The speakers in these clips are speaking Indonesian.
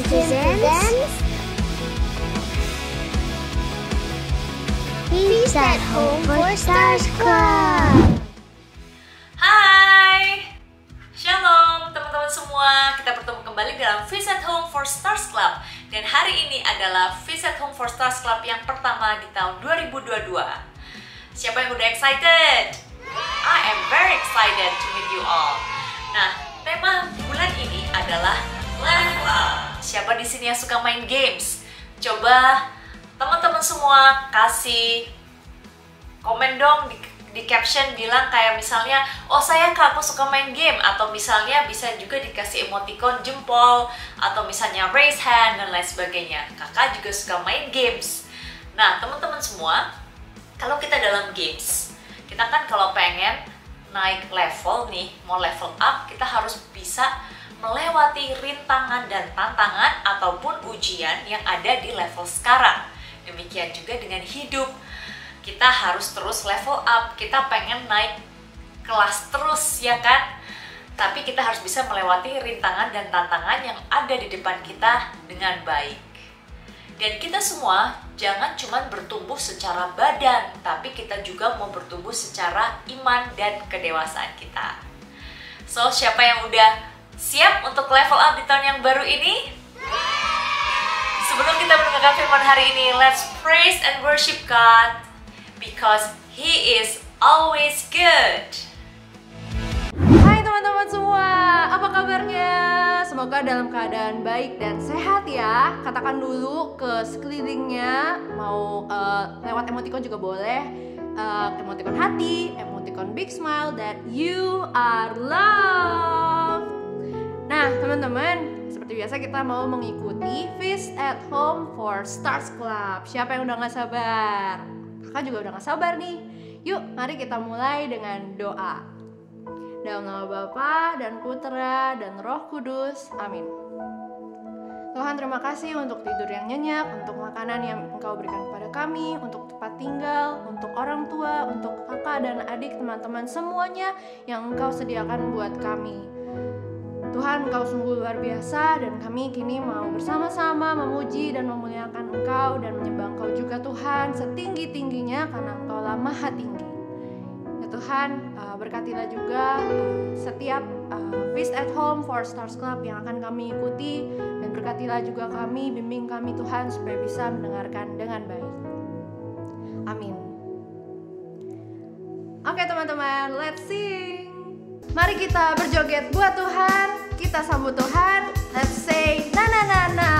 presents Feast at Home for Stars Club. Hai, Shalom teman-teman semua. Kita bertemu kembali dalam Feast at Home for Stars Club. Dan hari ini adalah Feast at Home for Stars Club yang pertama di tahun 2022. Siapa yang udah excited? I am very excited to meet you all. Nah, tema bulan ini adalah Level Up. Siapa di sini yang suka main games? Coba teman-teman semua kasih komen dong di caption, bilang kayak misalnya, oh saya kak aku suka main game, atau misalnya bisa juga dikasih emoticon jempol, atau misalnya raise hand dan lain sebagainya. Kakak juga suka main games. Nah teman-teman semua, kalau kita dalam games, kita kan kalau pengen naik level nih, mau level up, kita harus bisa melewati rintangan dan tantangan ataupun ujian yang ada di level sekarang. Demikian juga dengan hidup, kita harus terus level up. Kita pengen naik kelas terus, ya kan? Tapi kita harus bisa melewati rintangan dan tantangan yang ada di depan kita dengan baik. Dan kita semua jangan cuma bertumbuh secara badan, tapi kita juga mau bertumbuh secara iman dan kedewasaan kita. So, siapa yang udah siap untuk level up di tahun yang baru ini? Sebelum kita mendengarkan firman hari ini, let's praise and worship God because He is always good. Hai teman-teman semua, apa kabarnya? Semoga dalam keadaan baik dan sehat ya. Katakan dulu ke sekelilingnya, mau lewat emoticon juga boleh, emoticon hati, emoticon big smile, that you are loved. Nah teman-teman, seperti biasa kita mau mengikuti Feast at Home for Stars Club. Siapa yang udah gak sabar? Kakak juga udah gak sabar nih. Yuk mari kita mulai dengan doa. Dalam nama Bapa dan Putra dan Roh Kudus, amin. Tuhan, terima kasih untuk tidur yang nyenyak, untuk makanan yang Engkau berikan kepada kami, untuk tempat tinggal, untuk orang tua, untuk kakak dan adik, teman-teman semuanya yang Engkau sediakan buat kami. Tuhan, Engkau sungguh luar biasa, dan kami kini mau bersama-sama memuji dan memuliakan Engkau dan menyembah Engkau juga Tuhan setinggi-tingginya, karena Engkau lah maha tinggi. Ya Tuhan, berkatilah juga setiap Feast at Home for Stars Club yang akan kami ikuti, dan berkatilah juga kami, bimbing kami Tuhan supaya bisa mendengarkan dengan baik. Amin. Oke teman-teman, let's sing. Mari kita berjoget buat Tuhan, kita sambut Tuhan. Let's say na na na na.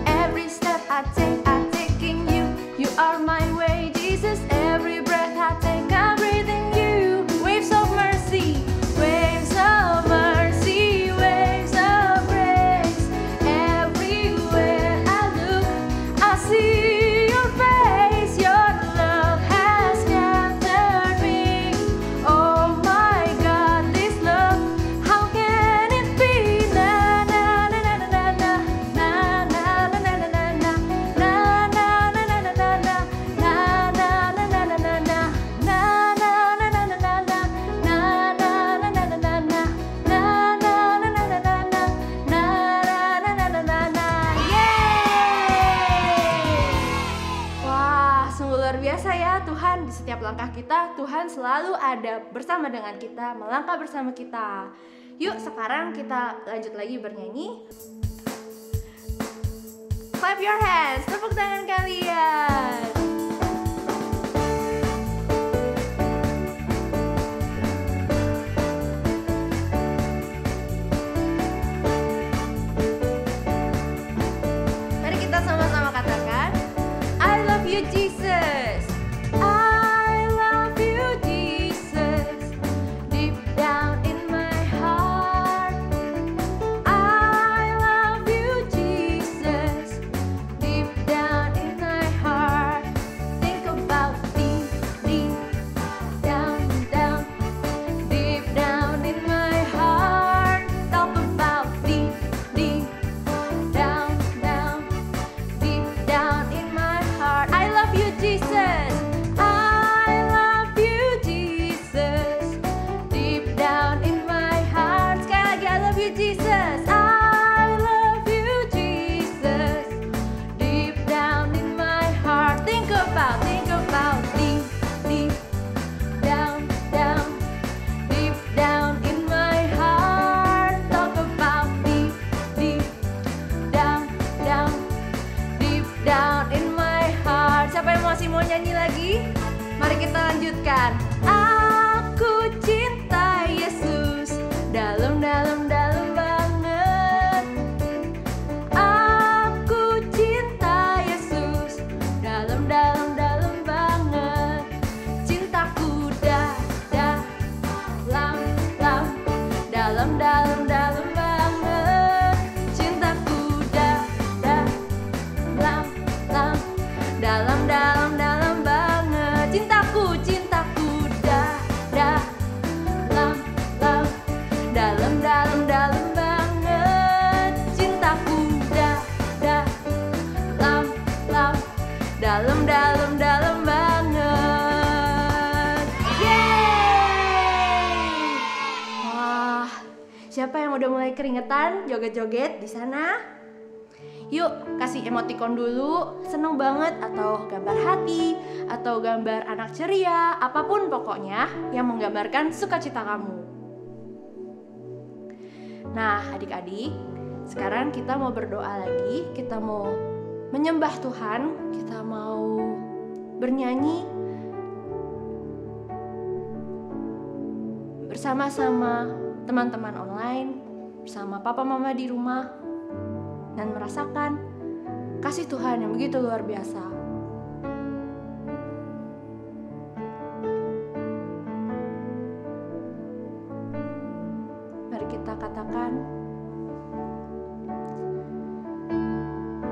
Every step I take, I'm taking you. You are my way, Jesus. Every breath I take, I breathe in you. Waves of mercy, waves of mercy, waves of grace. Everywhere I look, I see your face. Your love has captured me. Oh my God, this love, how can it be? Na na na na na na na. Luar biasa ya Tuhan, di setiap langkah kita Tuhan selalu ada bersama dengan kita, melangkah bersama kita. Yuk sekarang kita lanjut lagi bernyanyi. Clap your hands, tepuk tangan kalian. mau nyanyi lagi? Mari kita lanjutkan. Aku cinta Yesus, dalam-dalam banget. Aku cinta Yesus, dalam-dalam banget. Cintaku dalam banget. Cintaku dalam banget. Cintaku dalam banget. Cintaku dalam banget. Yeay! Wah, siapa yang udah mulai keringetan joget-joget di sana? Yuk, kasih emoticon dulu, seneng banget, atau gambar hati, atau gambar anak ceria, apapun pokoknya yang menggambarkan sukacita kamu. Nah, adik-adik, sekarang kita mau berdoa lagi, kita mau menyembah Tuhan, kita mau bernyanyi bersama-sama teman-teman online, bersama papa mama di rumah, dan merasakan kasih Tuhan yang begitu luar biasa. Mari kita katakan,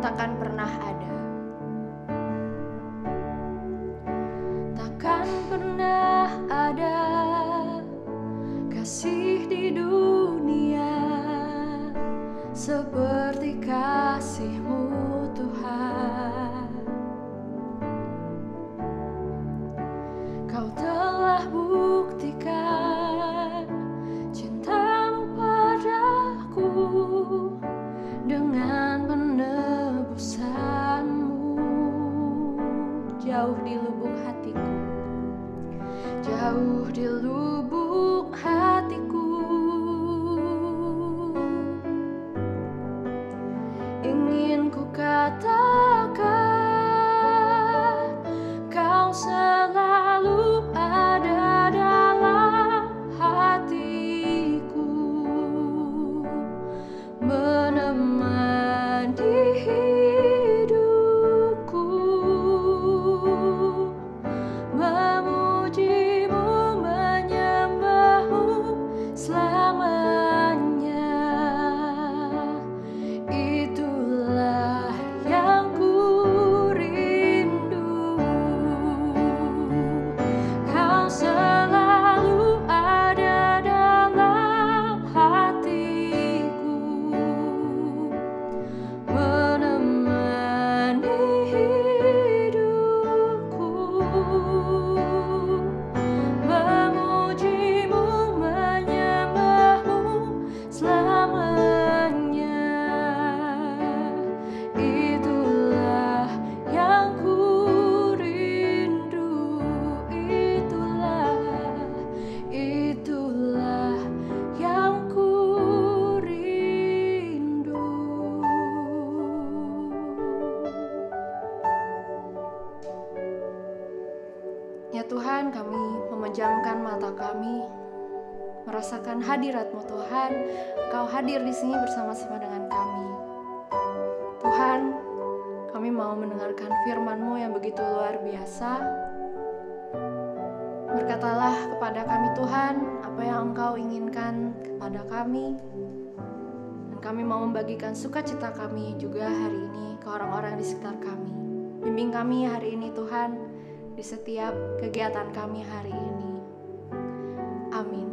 takkan pernah ada, takkan pernah ada kasih di dunia seperti kasih-Mu Tuhan. Kau telah buktikan cinta-Mu padaku dengan penebusan-Mu. Jauh di lubuk hatiku, jauh di lubuk hatiku, ingin ku katakan, Kau selalu ada dalam hatiku, menemani hidupku, memuji-Mu, menyembah-Mu selamanya. Itulah yang ku rindu, Kau selalu ada dalam hatiku, menemani hidupku, memuji-Mu, menyembah-Mu selamanya. Itulah yang ku rindu, itulah yang ku rindu. Ya Tuhan, kami memejamkan mata kami, merasakan hadirat-Mu Tuhan. Kau hadir di sini bersama-sama dengan kami. Tuhan, kami mau mendengarkan firman-Mu yang begitu luar biasa. Berkatalah kepada kami Tuhan, apa yang Engkau inginkan kepada kami. Dan kami mau membagikan sukacita kami juga hari ini ke orang-orang di sekitar kami. Bimbing kami hari ini Tuhan, di setiap kegiatan kami hari ini. Amin.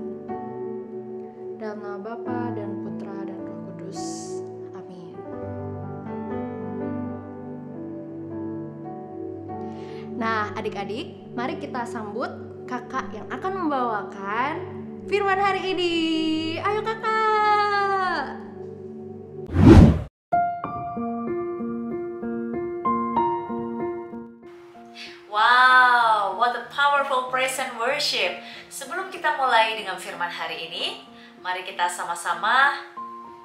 Dalam nama Bapa dan Putra dan Roh Kudus. Amin. Nah, adik-adik, mari kita sambut kakak yang akan membawakan firman hari ini. Ayo kakak. Wow, what a powerful praise and worship. Sebelum kita mulai dengan firman hari ini, mari kita sama-sama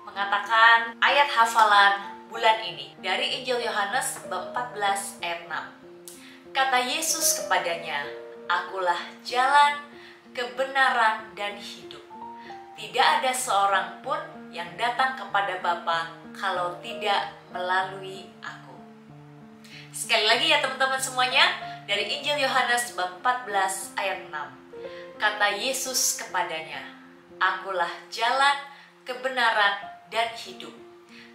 mengatakan ayat hafalan bulan ini dari Injil Yohanes bab 14 ayat 6. Kata Yesus kepadanya, "Akulah jalan, kebenaran, dan hidup. Tidak ada seorang pun yang datang kepada Bapa kalau tidak melalui Aku." Sekali lagi ya teman-teman semuanya, dari Injil Yohanes bab 14 ayat 6. Kata Yesus kepadanya, "Akulah jalan, kebenaran, dan hidup.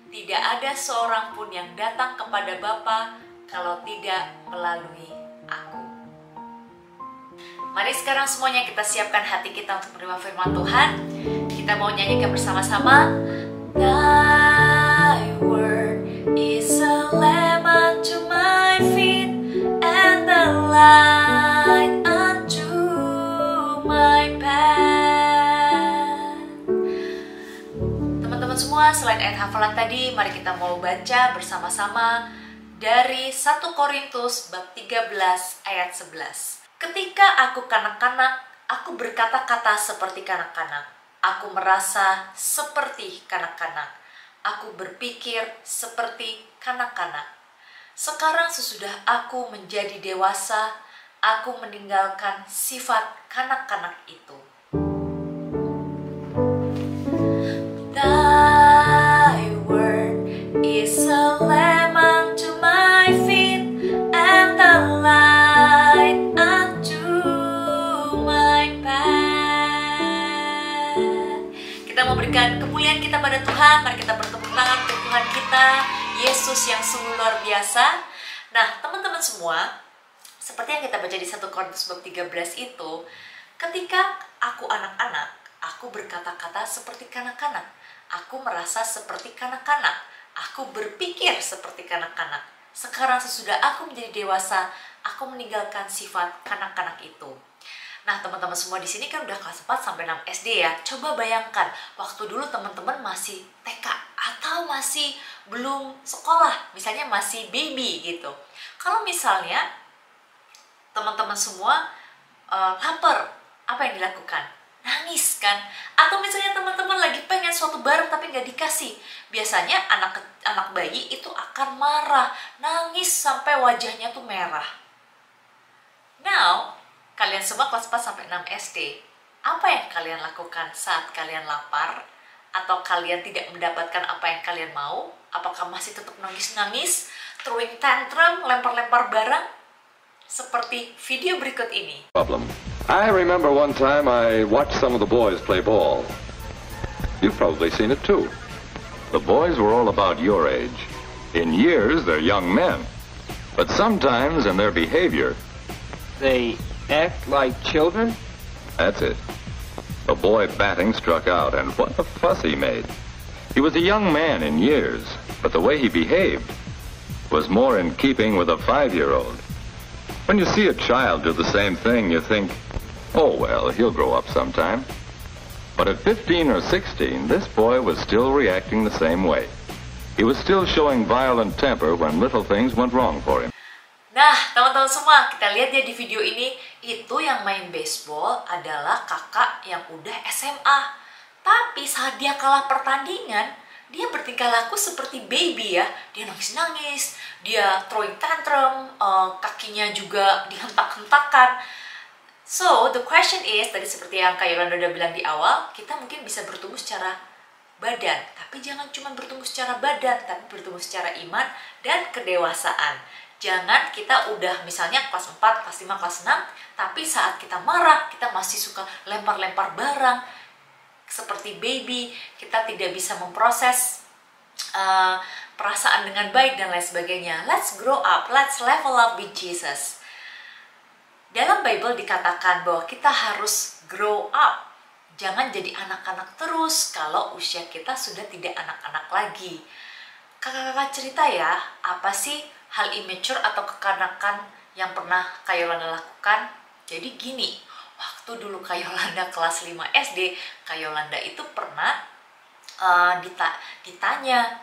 Tidak ada seorang pun yang datang kepada Bapa kalau tidak melalui Aku." Mari sekarang semuanya kita siapkan hati kita untuk menerima firman Tuhan. Kita mau nyanyikan bersama-sama. Thy word is a lamp unto my feet and the light unto my path. Teman-teman semua, selain ayat hafalan tadi, mari kita mau baca bersama-sama dari 1 Korintus bab 13 ayat 11. Ketika aku kanak-kanak, aku berkata-kata seperti kanak-kanak. Aku merasa seperti kanak-kanak. Aku berpikir seperti kanak-kanak. Sekarang sesudah aku menjadi dewasa, aku meninggalkan sifat kanak-kanak itu. Thy word is a lamp unto my feet and the light unto my path. Kita mau berikan kemuliaan kita pada Tuhan. Mari kita bertepuk tangan untuk Tuhan kita, Yesus yang sungguh luar biasa. Nah, teman-teman semua, seperti yang kita baca di 1 Korintus bab 13 itu, ketika aku anak-anak, aku berkata-kata seperti kanak-kanak. Aku merasa seperti kanak-kanak. Aku berpikir seperti kanak-kanak. Sekarang sesudah aku menjadi dewasa, aku meninggalkan sifat kanak-kanak itu. Nah, teman-teman semua di sini kan udah kelas 4 sampai 6 SD ya. Coba bayangkan waktu dulu teman-teman masih TK atau masih belum sekolah, misalnya masih baby gitu. Kalau misalnya teman-teman semua lapar, apa yang dilakukan? Nangis kan? Atau misalnya teman-teman lagi pengen suatu barang tapi nggak dikasih. Biasanya anak bayi itu akan marah, nangis sampai wajahnya tuh merah. Now, kalian semua kelas 4 sampai 6 SD, apa yang kalian lakukan saat kalian lapar? Atau kalian tidak mendapatkan apa yang kalian mau? Apakah masih tetap nangis-nangis, throwing tantrum, lempar-lempar barang? Seperti video berikut ini. Problem. I remember one time I watched some of the boys play ball. You've probably seen it too. The boys were all about your age. In years, they're young men. But sometimes in their behavior, they act like children? that's it. A boy batting struck out, and what a fuss he made. He was a young man in years, but the way he behaved was more in keeping with a 5-year-old. When you see a child do the same thing, you think, oh well, he'll grow up sometime. But at 15 or 16, this boy was still reacting the same way. He was still showing violent temper when little things went wrong for him. Nah, teman-teman semua, kita lihat ya di video ini, itu yang main baseball adalah kakak yang udah SMA. Tapi saat dia kalah pertandingan, dia bertingkah laku seperti baby ya. Dia nangis-nangis, dia throwing tantrum, kakinya juga dihentak-hentakan. So, the question is, tadi seperti yang Kak Yolanda udah bilang di awal, kita mungkin bisa bertumbuh secara badan. Tapi jangan cuma bertumbuh secara badan, tapi bertumbuh secara iman dan kedewasaan. Jangan kita udah misalnya kelas 4, kelas 5, kelas 6, tapi saat kita marah, kita masih suka lempar-lempar barang, seperti baby, kita tidak bisa memproses perasaan dengan baik dan lain sebagainya. Let's grow up, let's level up with Jesus. Dalam Bible dikatakan bahwa kita harus grow up. Jangan jadi anak-anak terus kalau usia kita sudah tidak anak-anak lagi. Kakak-kakak cerita ya, apa sih hal immature atau kekanakan yang pernah Kak Yolanda lakukan? Jadi gini, waktu dulu Kak Yolanda kelas 5 SD, Kak Yolanda itu pernah ditanya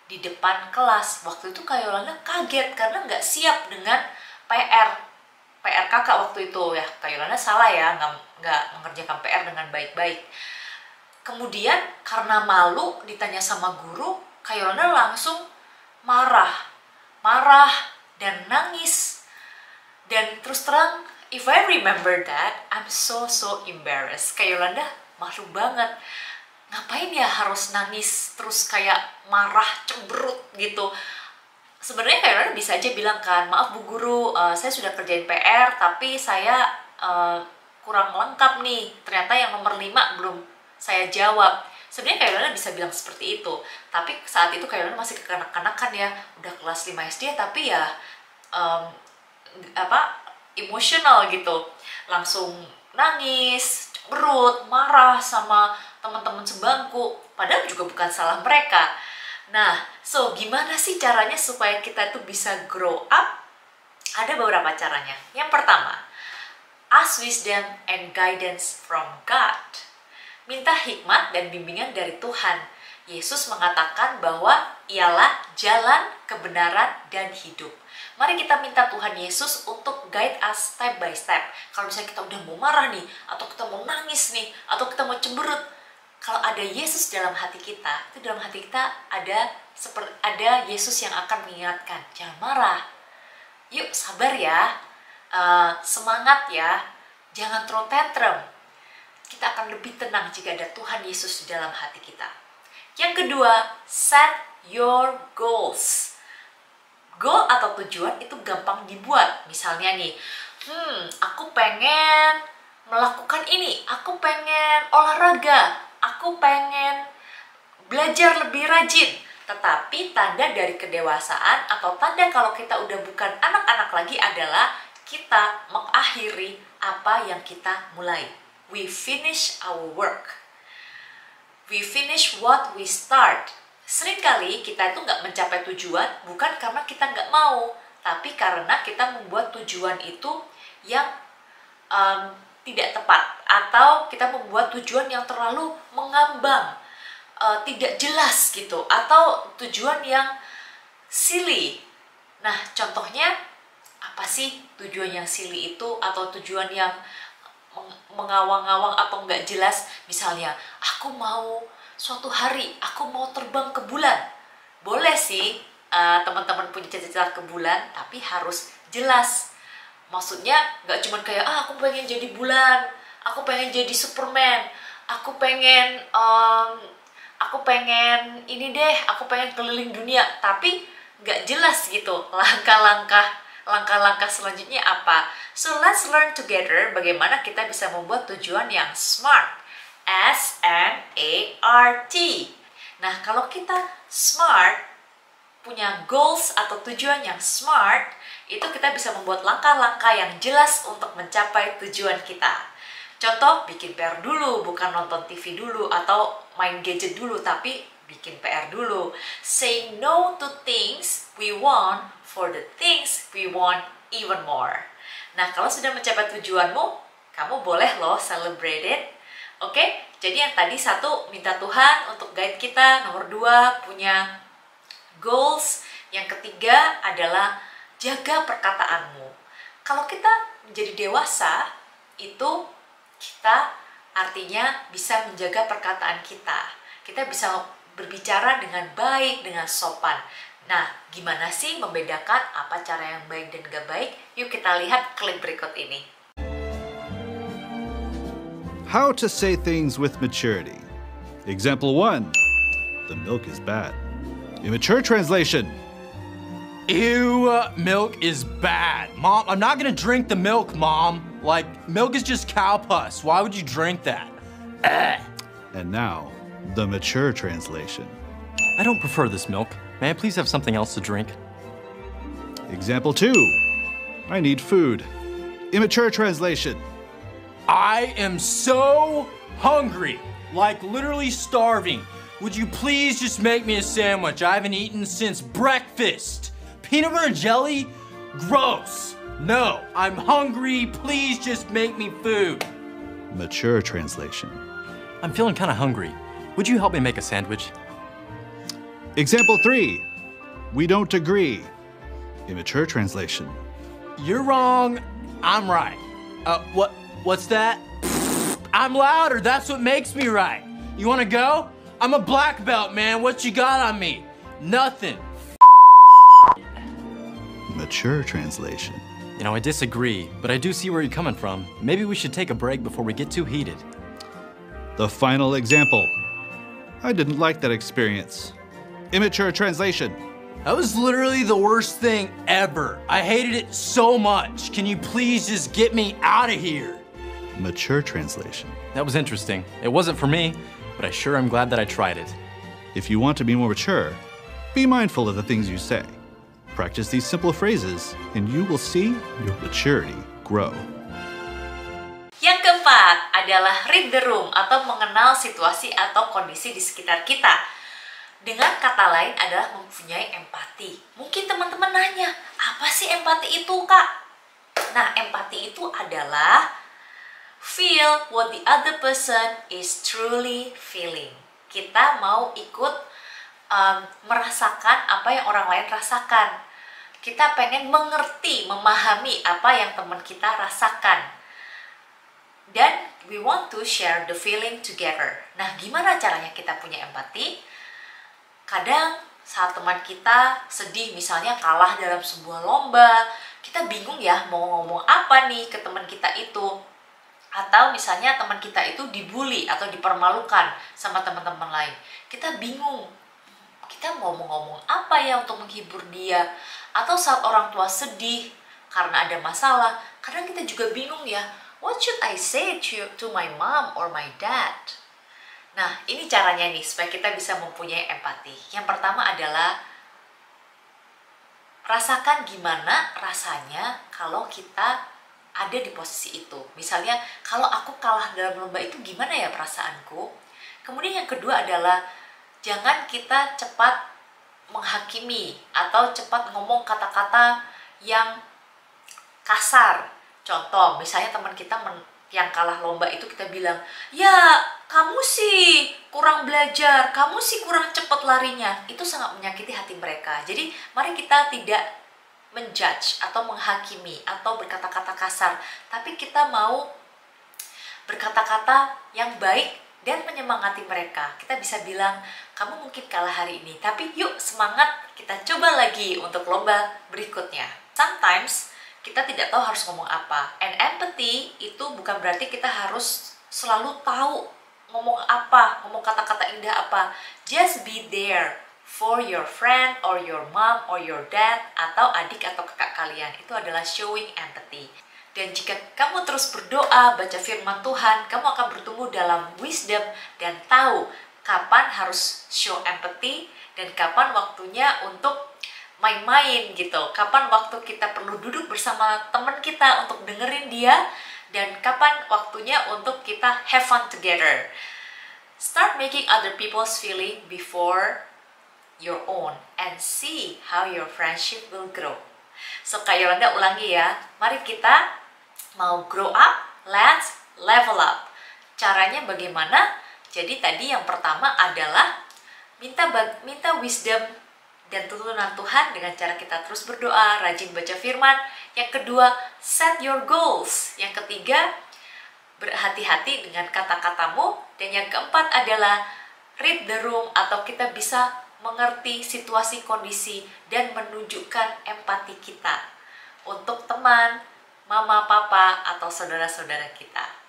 di depan kelas. Waktu itu Kak Yolanda kaget karena nggak siap dengan PR kakak waktu itu ya. Kak Yolanda salah ya, nggak mengerjakan PR dengan baik-baik. Kemudian karena malu ditanya sama guru, Kak Yolanda langsung marah dan nangis. Dan terus terang, if I remember that, I'm so embarrassed. Kayak Yolanda, malu banget. Ngapain ya harus nangis terus kayak marah, cemberut gitu. Sebenarnya kayak Yolanda bisa aja bilang kan, maaf Bu Guru, saya sudah kerjain PR, tapi saya kurang lengkap nih. Ternyata yang nomor 5 belum saya jawab. Sebenarnya kayak Yolanda bisa bilang seperti itu. Tapi saat itu kayak Yolanda masih kekanak-kanakan ya, udah kelas 5 SD, tapi ya emosional gitu, langsung nangis, cemberut, marah sama teman-teman sebangku, padahal juga bukan salah mereka. Nah, so gimana sih caranya supaya kita tuh bisa grow up? Ada beberapa caranya. Yang pertama, ask wisdom and guidance from God. Minta hikmat dan bimbingan dari Tuhan. Yesus mengatakan bahwa ialah jalan, kebenaran, dan hidup. Mari kita minta Tuhan Yesus untuk guide us step by step. Kalau misalnya kita udah mau marah nih, atau kita mau nangis nih, atau kita mau cemberut, kalau ada Yesus dalam hati kita, itu dalam hati kita ada Yesus yang akan mengingatkan, jangan marah, yuk sabar ya, semangat ya, jangan throw tantrum. Kita akan lebih tenang jika ada Tuhan Yesus di dalam hati kita. Yang kedua, set your goals. Goal atau tujuan itu gampang dibuat. Misalnya nih, aku pengen melakukan ini, aku pengen olahraga, aku pengen belajar lebih rajin. Tetapi tanda dari kedewasaan atau tanda kalau kita udah bukan anak-anak lagi adalah kita mengakhiri apa yang kita mulai. We finish our work. We finish what we start. Seringkali kita itu nggak mencapai tujuan bukan karena kita nggak mau, tapi karena kita membuat tujuan itu yang tidak tepat, atau kita membuat tujuan yang terlalu mengambang, tidak jelas gitu, atau tujuan yang silly. Nah, contohnya apa sih tujuan yang silly itu, atau tujuan yang mengawang-awang atau nggak jelas? Misalnya, aku mau suatu hari aku mau terbang ke bulan. Boleh sih teman-teman punya cita-cita ke bulan, tapi harus jelas. Maksudnya nggak cuma kayak aku pengen jadi bulan, aku pengen jadi Superman, aku pengen ini deh, aku pengen keliling dunia, tapi nggak jelas gitu langkah-langkah selanjutnya apa. So let's learn together bagaimana kita bisa membuat tujuan yang smart. S-M-A-R-T. Nah, kalau kita smart, punya goals atau tujuan yang smart, itu kita bisa membuat langkah-langkah yang jelas untuk mencapai tujuan kita. Contoh, bikin PR dulu, bukan nonton TV dulu atau main gadget dulu, tapi bikin PR dulu. Say no to things we want for the things we want even more. Nah, kalau sudah mencapai tujuanmu, kamu boleh loh celebrate it. Oke, jadi yang tadi satu, minta Tuhan untuk guide kita. Nomor 2, punya goals. Yang ketiga adalah jaga perkataanmu. Kalau kita menjadi dewasa, itu kita artinya bisa menjaga perkataan kita. Kita bisa berbicara dengan baik, dengan sopan. Nah, gimana sih membedakan apa cara yang baik dan gak baik? Yuk kita lihat klip berikut ini. How to say things with maturity. Example 1. The milk is bad. Immature translation. Ew, milk is bad. Mom, I'm not gonna drink the milk, Mom. Like, milk is just cow pus. Why would you drink that? And now, the mature translation. I don't prefer this milk. May I please have something else to drink? Example 2. I need food. Immature translation. I am so hungry, like literally starving. Would you please just make me a sandwich? I haven't eaten since breakfast. Peanut butter and jelly? Gross. No, I'm hungry. Please just make me food. Mature translation. I'm feeling kind of hungry. Would you help me make a sandwich? Example 3. We don't agree. Immature translation. You're wrong. I'm right. What's that? I'm louder. That's what makes me right. You want to go? I'm a black belt, man. What you got on me? Nothing. Mature translation. You know, I disagree, but I do see where you're coming from. Maybe we should take a break before we get too heated. The final example. I didn't like that experience. Immature translation. That was literally the worst thing ever. I hated it so much. Can you please just get me out of here? Mature translation. That was interesting. It wasn't for me, but I sure am glad that I tried it. If you want to be more mature, be mindful of the things you say. Practice these simple phrases, and you will see your maturity grow. Yang keempat adalah read the room atau mengenal situasi atau kondisi di sekitar kita. Dengan kata lain adalah mempunyai empati. Mungkin teman-teman nanya, apa sih empati itu, Kak? Nah, empati itu adalah feel what the other person is truly feeling. Kita mau ikut merasakan apa yang orang lain rasakan. Kita pengen mengerti, memahami apa yang teman kita rasakan. Dan we want to share the feeling together. Nah, gimana caranya kita punya empati? Kadang saat teman kita sedih, misalnya kalah dalam sebuah lomba, kita bingung ya mau ngomong apa nih ke teman kita itu. Atau misalnya teman kita itu dibully atau dipermalukan sama teman-teman lain. Kita bingung, kita mau ngomong apa ya untuk menghibur dia. Atau saat orang tua sedih karena ada masalah, kadang kita juga bingung ya, what should I say to my mom or my dad? Nah, ini caranya nih supaya kita bisa mempunyai empati. Yang pertama adalah rasakan gimana rasanya kalau kita ada di posisi itu. Misalnya, kalau aku kalah dalam lomba itu gimana ya perasaanku? Kemudian yang kedua adalah jangan kita cepat menghakimi atau cepat ngomong kata-kata yang kasar. Contoh, misalnya teman kita yang kalah lomba itu kita bilang, ya kamu sih kurang belajar, kamu sih kurang cepat larinya. Itu sangat menyakiti hati mereka. Jadi mari kita tidak menjudge atau menghakimi atau berkata-kata kasar, tapi kita mau berkata-kata yang baik dan menyemangati mereka. Kita bisa bilang, kamu mungkin kalah hari ini, tapi yuk semangat, kita coba lagi untuk lomba berikutnya. Sometimes kita tidak tahu harus ngomong apa. And empathy itu bukan berarti kita harus selalu tahu ngomong apa, ngomong kata-kata indah apa. Just be there for your friend or your mom or your dad atau adik atau kakak kalian. Itu adalah showing empathy. Dan jika kamu terus berdoa, baca firman Tuhan, kamu akan bertumbuh dalam wisdom dan tahu kapan harus show empathy dan kapan waktunya untuk main-main gitu. Kapan waktu kita perlu duduk bersama teman kita untuk dengerin dia, dan kapan waktunya untuk kita have fun together. Start making other people's feeling before your own and see how your friendship will grow. So Kak Yolanda ulangi ya. Mari kita mau grow up, let's level up. Caranya bagaimana? Jadi tadi yang pertama adalah minta wisdom dan tuntunan Tuhan dengan cara kita terus berdoa, rajin baca firman. Yang kedua, set your goals. Yang ketiga, berhati-hati dengan kata-katamu. Dan yang keempat adalah read the room, atau kita bisa mengerti situasi kondisi dan menunjukkan empati kita untuk teman, mama, papa, atau saudara-saudara kita.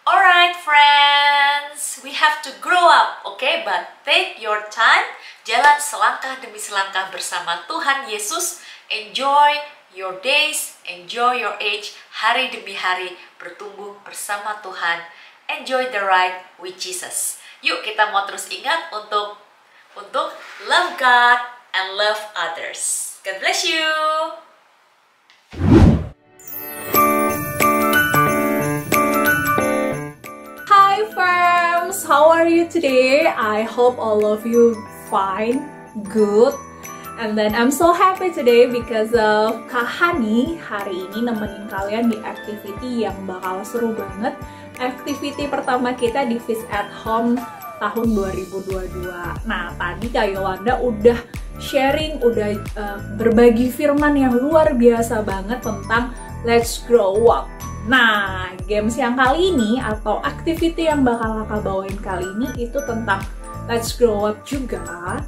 Alright friends, we have to grow up, okay? But take your time, jalan selangkah demi selangkah bersama Tuhan Yesus. Enjoy your days, enjoy your age, hari demi hari bertumbuh bersama Tuhan. Enjoy the ride with Jesus. Yuk kita mau terus ingat untuk love God and love others. God bless you. Hi friends, how are you today? I hope all of you fine, good. And then I'm so happy today because of Kak Hani hari ini nemenin kalian di activity yang bakal seru banget. Activity pertama kita di Feast at Home tahun 2022. Nah, tadi Kak Yolanda udah sharing, udah berbagi firman yang luar biasa banget tentang Let's Grow Up. Nah, games yang kali ini atau activity yang bakal kakak bawain kali ini itu tentang Let's Grow Up juga.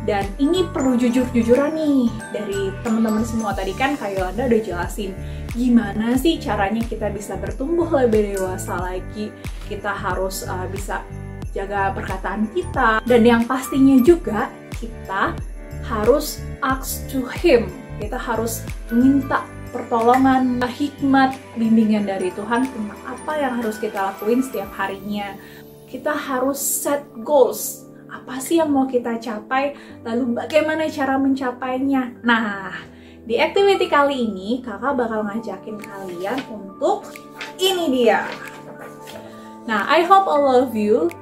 Dan ini perlu jujur-jujuran nih dari teman-teman semua. Tadi kan Kak Yolanda udah jelasin gimana sih caranya kita bisa bertumbuh lebih dewasa lagi. Kita harus bisa jaga perkataan kita. Dan yang pastinya juga kita harus ask to Him. Kita harus minta pertolongan, hikmat, bimbingan dari Tuhan tentang apa yang harus kita lakuin setiap harinya. Kita harus set goals. Apa sih yang mau kita capai, lalu bagaimana cara mencapainya. Nah, di activity kali ini kakak bakal ngajakin kalian untuk ini dia. Nah, I hope all of you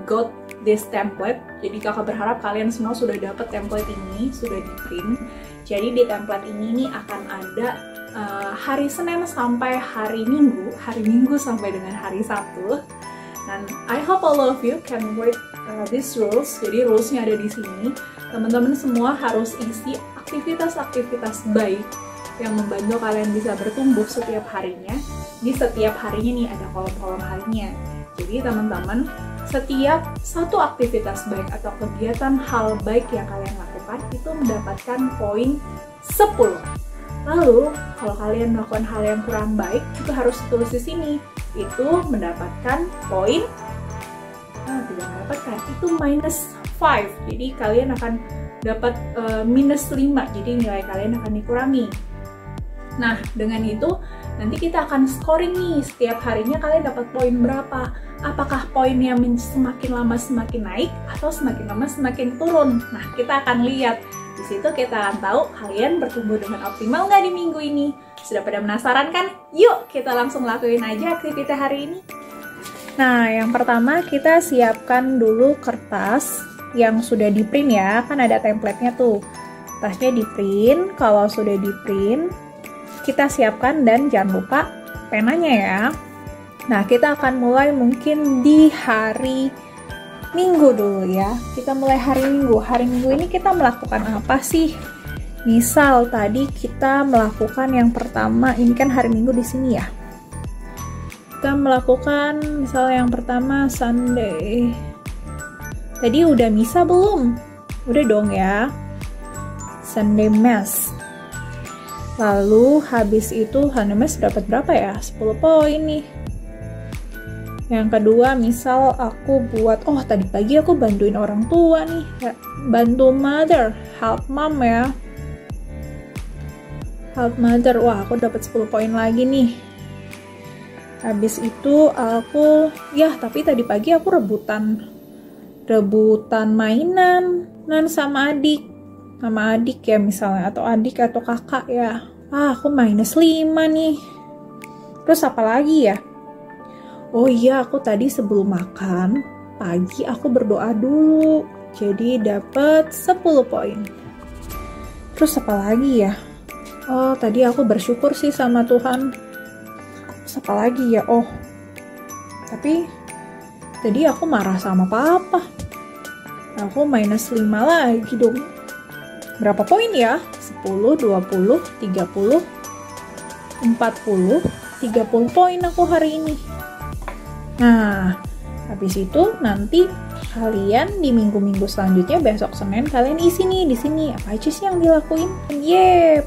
got this template. Jadi kakak berharap kalian semua sudah dapat template ini, sudah di print. Jadi di template ini nih akan ada hari Senin sampai hari Minggu sampai dengan hari Sabtu. Dan I hope all of you can read these rules. Jadi rulesnya ada di sini. Teman-teman semua harus isi aktivitas-aktivitas baik yang membantu kalian bisa bertumbuh setiap harinya. Di setiap harinya nih ada kolom-kolom harinya. Jadi teman-teman, setiap satu aktivitas baik atau kegiatan hal baik yang kalian lakukan itu mendapatkan poin 10. Lalu, kalau kalian melakukan hal yang kurang baik juga harus tulis di sini. Itu mendapatkan poin tidak mendapatkan, itu minus 5. Jadi kalian akan dapat minus 5. Jadi nilai kalian akan dikurangi. Nah, dengan itu nanti kita akan scoring nih, setiap harinya kalian dapat poin berapa. Apakah poinnya semakin lama semakin naik atau semakin lama semakin turun. Nah, kita akan lihat. Di situ kita akan tahu kalian bertumbuh dengan optimal nggak di minggu ini. Sudah pada penasaran kan? Yuk kita langsung lakuin aja aktivitas hari ini. Nah, yang pertama kita siapkan dulu kertas yang sudah di print ya. Kan ada template-nya tuh. Kertasnya di print. Kalau sudah di print, kita siapkan dan jangan lupa penanya ya. Nah, kita akan mulai mungkin di hari Minggu dulu ya. Kita mulai hari Minggu. Hari Minggu ini kita melakukan apa sih? Misal tadi kita melakukan yang pertama, ini kan hari Minggu di sini ya. Kita melakukan misal yang pertama Sunday. Tadi udah misa belum? Udah dong ya. Sunday Mass. Lalu habis itu Sunday Mass dapat berapa ya? 10 poin nih. Yang kedua, misal aku buat, tadi pagi aku bantuin orang tua nih, ya, bantu mother, help mom ya. Help mother, wah aku dapat 10 poin lagi nih. Habis itu aku, tapi tadi pagi aku rebutan mainan sama adik ya misalnya, atau adik atau kakak ya. Aku minus 5 nih. Terus apa lagi ya? Oh iya, aku tadi sebelum makan pagi aku berdoa dulu, jadi dapat 10 poin. Terus apa lagi ya? Tadi aku bersyukur sih sama Tuhan. Terus apa lagi ya? Tapi tadi aku marah sama papa. Aku minus 5 lagi dong. Berapa poin ya? 10, 20, 30, 40, 30 poin aku hari ini. Nah, habis itu nanti kalian di minggu-minggu selanjutnya, besok Senin kalian isi nih di sini apa aja sih yang dilakuin.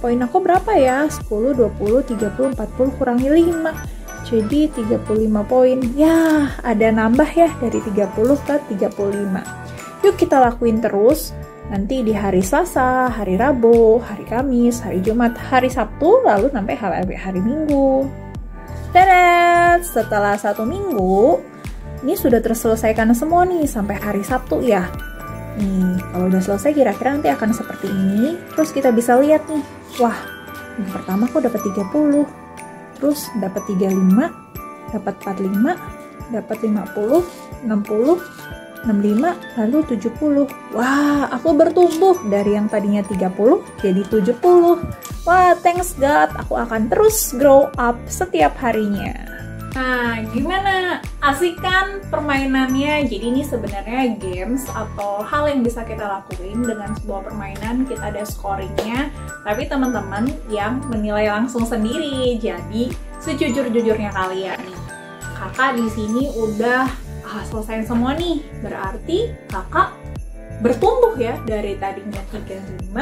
Poin aku berapa ya? 10, 20, 30, 40 kurangi 5. Jadi 35 poin. Ya, ada nambah ya dari 30 ke 35. Yuk kita lakuin terus. Nanti di hari Selasa, hari Rabu, hari Kamis, hari Jumat, hari Sabtu, lalu sampai hari Minggu. Dan setelah 1 minggu, ini sudah terselesaikan semua nih sampai hari Sabtu ya. Nih, kalau udah selesai kira-kira nanti akan seperti ini. Terus kita bisa lihat nih, wah, yang pertama aku dapat 30, terus dapat 35, dapat 45, dapat 50, 60, 65, lalu 70. Wah, aku bertumbuh dari yang tadinya 30 jadi 70. Wah, thanks God, aku akan terus grow up setiap harinya. Nah, gimana? Asik kan permainannya? Jadi ini sebenarnya games atau hal yang bisa kita lakuin dengan sebuah permainan. Kita ada scoringnya, tapi teman-teman yang menilai langsung sendiri. Jadi sejujur-jujurnya kalian nih. Kakak di sini udah selesai semua nih. Berarti kakak bertumbuh ya, dari tadinya 35,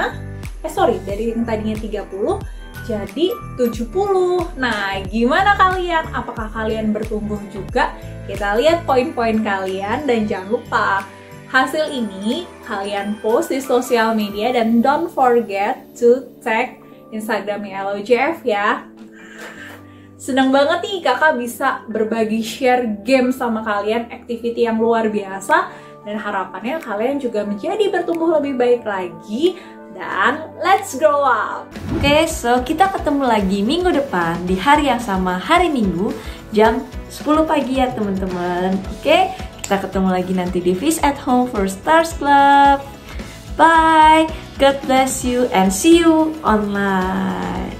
dari yang tadinya 30 jadi 70. Nah, gimana kalian? Apakah kalian bertumbuh juga? Kita lihat poin-poin kalian dan jangan lupa hasil ini kalian post di sosial media dan don't forget to tag Instagramnya LOJF ya. Senang banget nih kakak bisa berbagi share game sama kalian, activity yang luar biasa, dan harapannya kalian juga menjadi bertumbuh lebih baik lagi dan let's grow up. Oke, so kita ketemu lagi minggu depan di hari yang sama, hari Minggu jam 10 pagi ya teman-teman. Oke, kita ketemu lagi nanti di Fish at Home for Stars Club. Bye, God bless you and see you online.